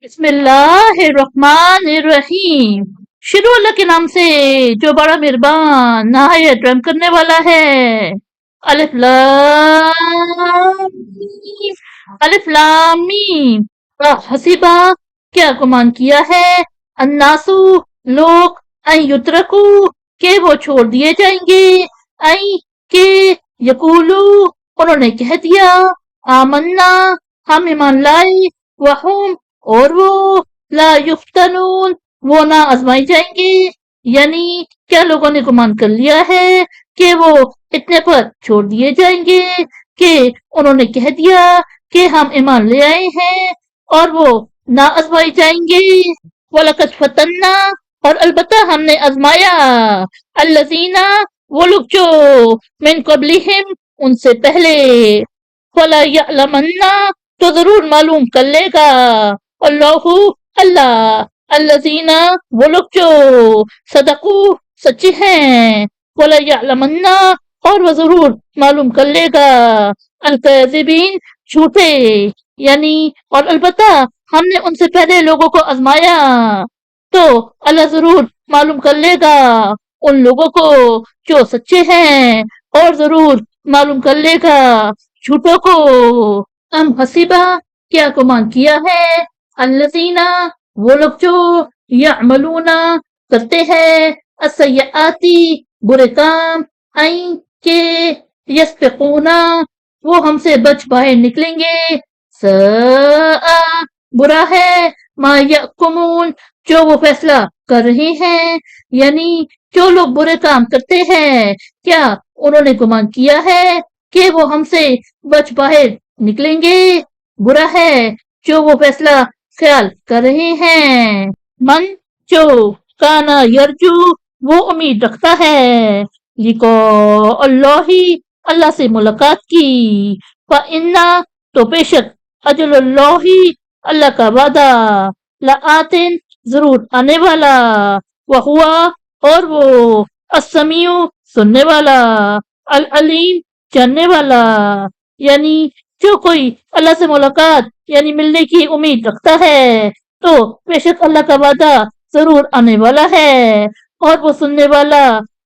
بسم اللہ الرحمن الرحیم۔ شروع اللہ کے نام سے جو بڑا مہربان نہایت رحم کرنے والا ہے۔ الف لام میم۔ الف لام میم۔ حسیبہ کیا گمان کیا ہے، الناسو لوگ، ان یترکو کہ وہ چھوڑ دیے جائیں گے، ان کہ یقولو انہوں نے کہہ دیا، آمنا ہم ایمان لائے، وہم اور وہ لا یفتنون وہ نہ آزمائی جائیں گے، یعنی کیا لوگوں نے گمان کر لیا ہے کہ وہ اتنے پر چھوڑ دیے جائیں گے کہ انہوں نے کہہ دیا کہ ہم ایمان لے آئے ہیں اور وہ نہ آزمائی جائیں گے۔ وَلَقَدْ فَتَنَّا اور البتہ ہم نے آزمایا، الَّذِينَ وہ لوگ جو من قبلہم ان سے پہلے، وَلَا يَعْلَمَنَّ تو ضرور معلوم کر لے گا، اللہ اللہ، الذین وہ لوگ جو صدقو سچے ہیں، ولا یعلمن اور وہ ضرور معلوم کر لے گا، الکاذبین جھوٹے، یعنی اور البتہ ہم نے ان سے پہلے لوگوں کو آزمایا تو اللہ ضرور معلوم کر لے گا ان لوگوں کو جو سچے ہیں اور ضرور معلوم کر لے گا جھوٹوں کو۔ ام حسیبہ کیا گمان کیا ہے، الذین وہ لوگ جو یعملون کرتے ہیں، السیئات برے کام، این کے یسبقونا وہ ہم سے بچ باہر نکلیں گے، ساء برا ہے، ما یحکمون جو وہ فیصلہ کر رہے ہیں، یعنی جو لوگ برے کام کرتے ہیں کیا انہوں نے گمان کیا ہے کہ وہ ہم سے بچ باہر نکلیں گے، برا ہے جو وہ فیصلہ خیال کر رہے ہیں۔ من جو کانا یرجو وہ امید رکھتا ہے، لقاء اللہ اللہ سے ملاقات کی، فإن تو بے شک اجل اللہ اللہ کا وعدہ، لآتٍ ضرور آنے والا، وہوا اور وہ السمیع سننے والا، العلیم جاننے والا، یعنی جو کوئی اللہ سے ملاقات یعنی ملنے کی امید رکھتا ہے تو بے شک اللہ کا وعدہ ضرور آنے والا ہے اور وہ سننے والا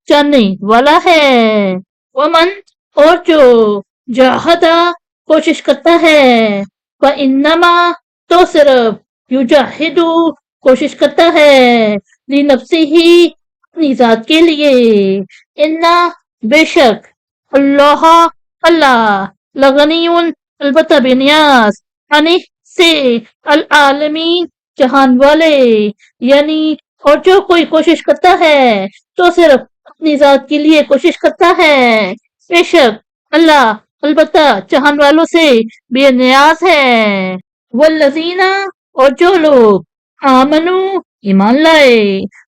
جاننے والا ہے۔ ومن اور جو جاہدہ کوشش کرتا ہے، وَإِنَّمَا تو صرف یجاہد کوشش کرتا ہے، لنفسہ اپنی ذات کے لیے، انا بے شک اللہ اللہ لغنی البتہ بے نیاز، عنہ سے العالمین جہان والے، یعنی اور جو کوئی کوشش کرتا ہے تو صرف اپنی ذات کے لیے کوشش کرتا ہے، بے شک اللہ البتہ جہان والوں سے بے نیاز ہے۔ والذین اور جو لوگ آمنو ایمان لائے،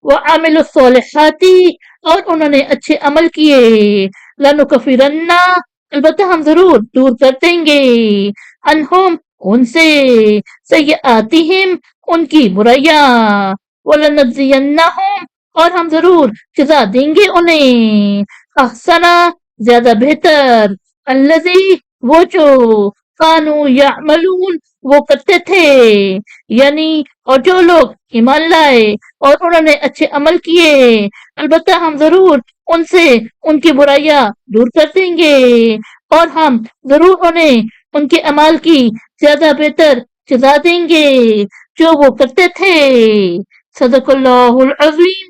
وعملوا الصالحات اور انہوں نے اچھے عمل کیے، لنکفرن البتہ ہم ضرور دور کر دیں گے، عنہم ان سے، سیئاتہم ان کی برائیاں، ولنجزینہم اور ہم ضرور جزا دیں گے انہیں، احسن زیادہ بہتر، الذی وہ جو کانوا یعملون وہ کرتے تھے، یعنی اور جو لوگ ایمان لائے اور انہوں نے اچھے عمل کیے، البتہ ہم ضرور ان سے ان کی برائیاں دور کر دیں گے اور ہم ضرور انہیں ان کے اعمال کی زیادہ بہتر جزا دیں گے جو وہ کرتے تھے۔ صدق اللہ العظیم۔